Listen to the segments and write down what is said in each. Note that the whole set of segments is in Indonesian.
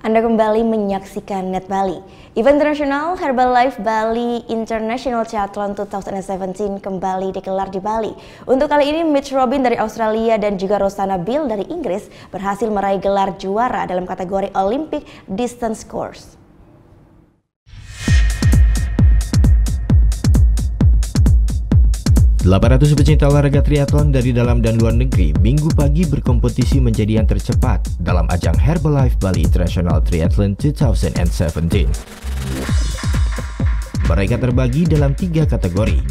Anda kembali menyaksikan Net Bali. Event internasional Herbalife Bali International Triathlon 2017 kembali digelar di Bali. Untuk kali ini Mitch Robin dari Australia dan juga Rosanna Bill dari Inggris berhasil meraih gelar juara dalam kategori Olympic Distance Course. Ratus pecinta olahraga triathlon dari dalam dan luar negeri Minggu pagi berkompetisi menjadi yang tercepat dalam ajang Herbalife Bali International Triathlon 2017. Mereka terbagi dalam 3 kategori.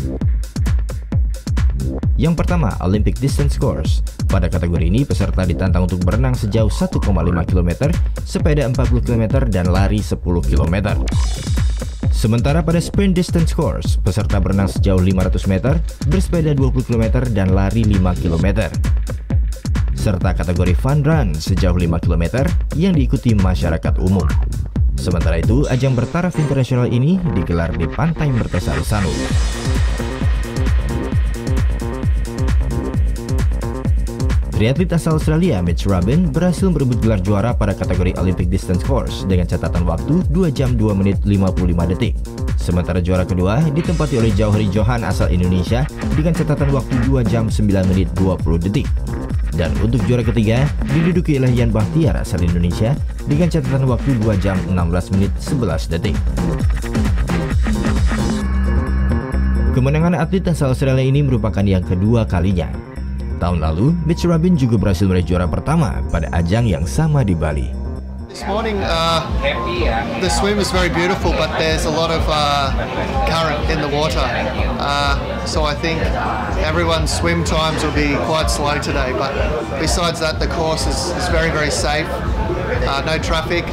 Yang pertama, Olympic Distance Course. Pada kategori ini, peserta ditantang untuk berenang sejauh 1,5 km, sepeda 40 km, dan lari 10 km. Sementara pada Sprint Distance Course, peserta berenang sejauh 500 meter, bersepeda 20 km, dan lari 5 km. Serta kategori Fun Run sejauh 5 km yang diikuti masyarakat umum. Sementara itu, ajang bertaraf internasional ini digelar di Pantai Mertesari Sanur. Triatlet asal Australia Mitch Robin berhasil merebut gelar juara pada kategori Olympic Distance Course dengan catatan waktu 2 jam 2 menit 55 detik. Sementara juara kedua ditempati oleh Jauhari Johan asal Indonesia dengan catatan waktu 2 jam 9 menit 20 detik. Dan untuk juara ketiga diduduki oleh Yan Bahtiar asal Indonesia dengan catatan waktu 2 jam 16 menit 11 detik. Kemenangan atlet asal Australia ini merupakan yang kedua kalinya. Tahun lalu, Mitch Robin juga berhasil meraih juara pertama pada ajang yang sama di Bali. This morning, the swim is very beautiful, but there's a lot of current in the water. So I think everyone's swim times will be quite slow today. But besides that, the course is very, very safe. No traffic.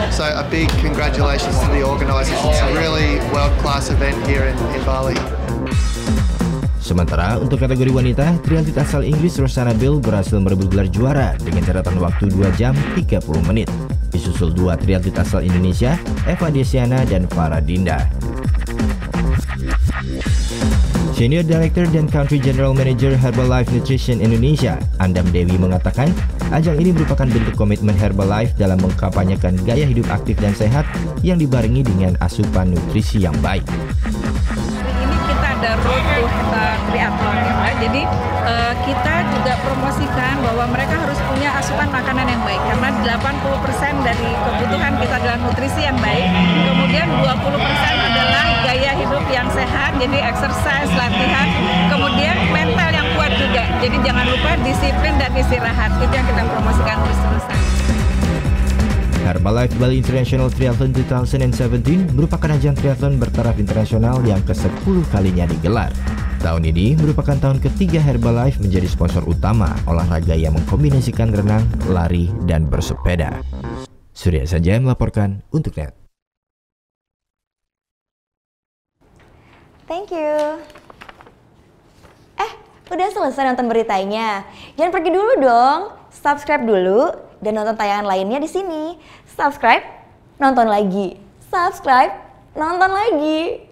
So a big congratulations to the organisers. It's a really world-class event here in Bali. Sementara untuk kategori wanita, triatlet asal Inggris Rosanna Bill berhasil merebut gelar juara dengan catatan waktu 2 jam 30 menit. Disusul 2 triatlet asal Indonesia, Eva Desiana dan Farah Dinda. Senior Director dan Country General Manager Herbalife Nutrition Indonesia, Andam Dewi mengatakan, ajang ini merupakan bentuk komitmen Herbalife dalam mengkampanyekan gaya hidup aktif dan sehat yang dibarengi dengan asupan nutrisi yang baik. Ada road to triathlon ya Mbak. Jadi kita juga promosikan bahwa mereka harus punya asupan makanan yang baik karena 80% dari kebutuhan kita adalah nutrisi yang baik. Kemudian 20% adalah gaya hidup yang sehat, jadi exercise, latihan. Kemudian mental yang kuat juga. Jadi jangan lupa disiplin dan istirahat. Itu yang kita promosikan terus-terusan. Herbalife Bali International Triathlon 2017 merupakan ajang triathlon bertaraf internasional yang ke-10 kalinya digelar. Tahun ini merupakan tahun ketiga Herbalife menjadi sponsor utama olahraga yang mengkombinasikan renang, lari, dan bersepeda. Surya Saja melaporkan untuk Net. Thank you. Udah selesai nonton beritanya? Jangan pergi dulu dong. Subscribe dulu dan nonton tayangan lainnya di sini. Subscribe, nonton lagi. Subscribe, nonton lagi.